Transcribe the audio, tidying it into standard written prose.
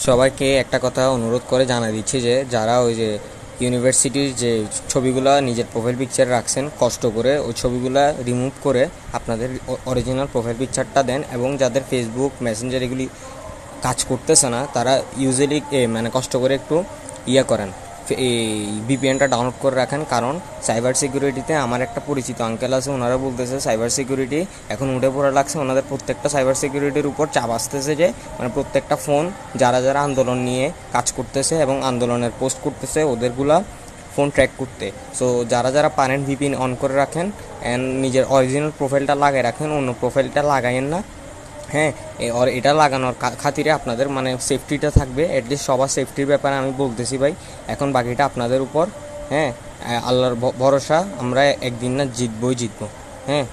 সবাইকে একটা কথা অনুরোধ করে জানা দিচ্ছি যে যারা ওই যে ইউনিভার্সিটির যে ছবিগুলো নিজের প্রোফাইল পিকচার রাখছেন, কষ্ট করে ওই ছবিগুলো রিমুভ করে আপনাদের অরিজিনাল প্রোফাইল পিকচারটা দেন। এবং যাদের ফেসবুক মেসেঞ্জার এগুলি কাজ করতেছে না তারা ইউজুয়ালি মানে কষ্ট করে একটু করেন, এই ভিপিএনটা ডাউনলোড করে রাখেন। কারণ সাইবার সিকিউরিটিতে আমার একটা পরিচিত আঙ্কেল আছে, ওনারা বলতেছে সাইবার সিকিউরিটি এখন উঠে পড়ে লাগছে, ওনাদের প্রত্যেকটা সাইবার সিকিউরিটির উপর চাপ আসতেছে যে মানে প্রত্যেকটা ফোন যারা যারা আন্দোলন নিয়ে কাজ করতেছে এবং আন্দোলনের পোস্ট করতেছে ওদেরগুলা ফোন ট্র্যাক করতে। সো যারা যারা পারেন ভিপিএন অন করে রাখেন অ্যান্ড নিজের অরিজিনাল প্রোফাইলটা লাগাই রাখেন, অন্য প্রোফাইলটা লাগাইন না। হ্যাঁ, এটা লাগানোর খাতিরে আপনাদের মানে সেফটিটা থাকবে। অ্যাটলিস্ট সবার সেফটির ব্যাপারে আমি বলতেছি ভাই। এখন বাকিটা আপনাদের উপর। হ্যাঁ, আল্লাহর ভরসা, আমরা একদিন না জিতবই জিতবো। হ্যাঁ।